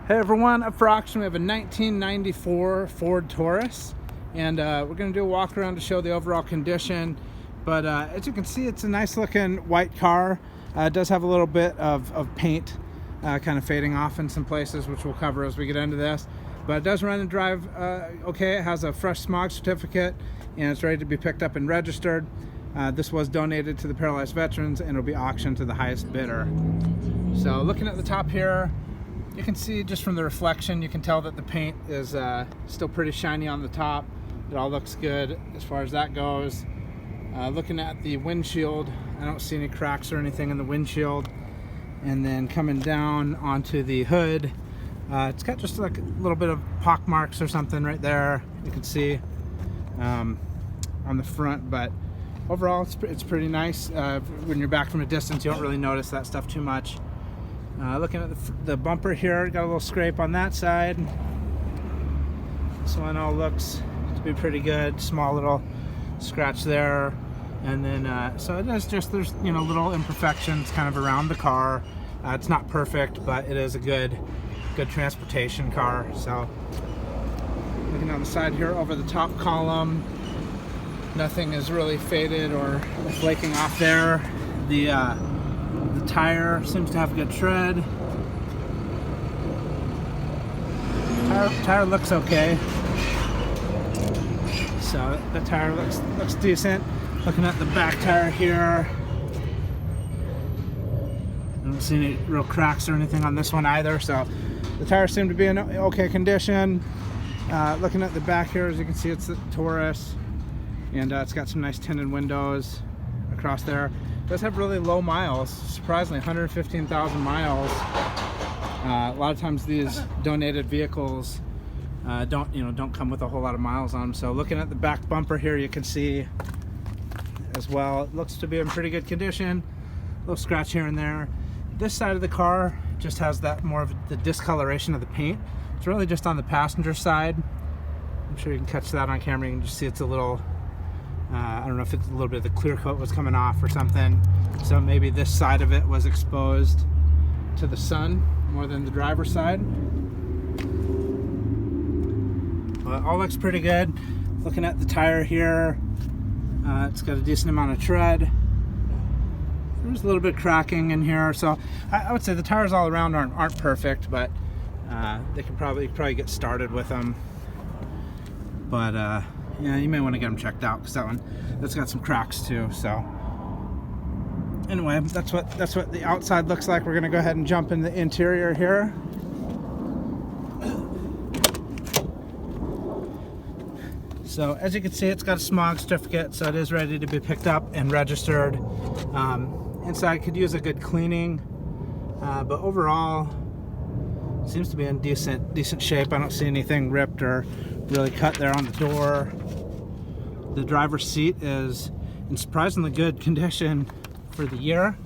Hey everyone, up for auction we have a 1994 Ford Taurus, and we're going to do a walk around to show the overall condition. But as you can see, it's a nice looking white car. It does have a little bit of paint kind of fading off in some places, which we'll cover as we get into this. But it does run and drive okay. It has a fresh smog certificate and it's ready to be picked up and registered. This was donated to the Paralyzed Veterans and it'll be auctioned to the highest bidder. So looking at the top here, you can see just from the reflection, you can tell that the paint is still pretty shiny on the top. It all looks good as far as that goes. Looking at the windshield, I don't see any cracks or anything in the windshield. And then coming down onto the hood, it's got just like a little bit of pock marks or something right there. You can see on the front, but overall it's pretty nice. When you're back from a distance, you don't really notice that stuff too much. Looking at the bumper here, got a little scrape on that side. This one all looks to be pretty good. Small little scratch there, and then so it is just, there's little imperfections kind of around the car. It's not perfect, but it is a good transportation car. So looking on the side here, over the top column, nothing is really faded or flaking off there. The tire seems to have good tread. Tire looks okay. So the tire looks decent. Looking at the back tire here, I don't see any real cracks or anything on this one either. So the tires seem to be in okay condition. Looking at the back here, as you can see, it's the Taurus, and it's got some nice tinted windows across there. It does have really low miles, surprisingly 115,000 miles. A lot of times these donated vehicles don't come with a whole lot of miles on them. So looking at the back bumper here, you can see as well, it looks to be in pretty good condition. A little scratch here and there. This side of the car just has that more of the discoloration of the paint. It's really just on the passenger side. I'm sure you can catch that on camera. You can just see it's a little I don't know if it's a little bit of the clear coat was coming off or something. So maybe this side of it was exposed to the sun more than the driver's side. But all looks pretty good. Looking at the tire here, it's got a decent amount of tread. There's a little bit of cracking in here. So I would say the tires all around aren't perfect, but they can probably get started with them. But yeah, you may want to get them checked out because that's got some cracks too. So anyway, that's what the outside looks like. We're gonna go ahead and jump in the interior here. So as you can see, it's got a smog certificate, so it is ready to be picked up and registered. Inside could use a good cleaning, but overall seems to be in decent shape. I don't see anything ripped or really cut there on the door. The driver's seat is in surprisingly good condition for the year.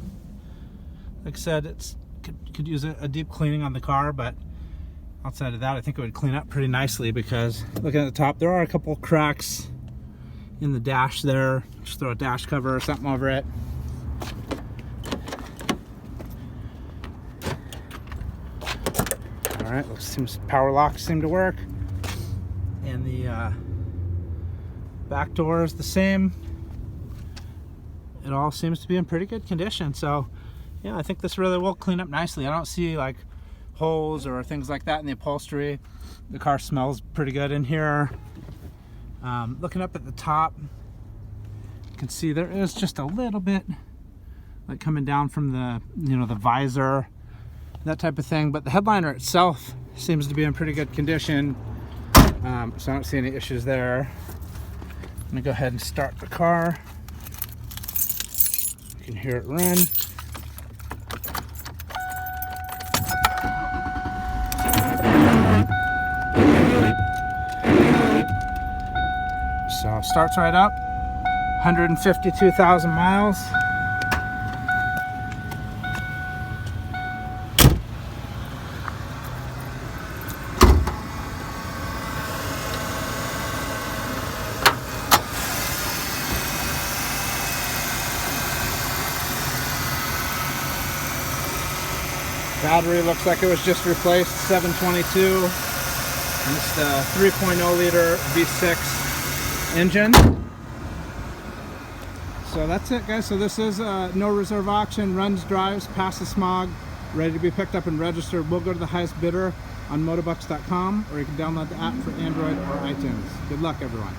Like I said, it's could use a deep cleaning on the car, but outside of that, I think it would clean up pretty nicely, because looking at the top, there are a couple cracks in the dash there. Just throw a dash cover or something over it. All right, seems power locks seem to work. And the back door is the same. It all seems to be in pretty good condition. So yeah, I think this really will clean up nicely. I don't see like holes or things like that in the upholstery. The car smells pretty good in here. Looking up at the top, you can see there is just a little bit like coming down from the the visor, that type of thing, but the headliner itself seems to be in pretty good condition. So I don't see any issues there. I'm gonna go ahead and start the car. You can hear it run. So it starts right up, 152,000 miles. Battery looks like it was just replaced, 722. And it's the 3.0 liter V6 engine. So that's it, guys. So this is a no reserve auction, runs, drives, passes smog, ready to be picked up and registered. We'll go to the highest bidder on motobucks.com, or you can download the app for Android or iTunes. Good luck, everyone.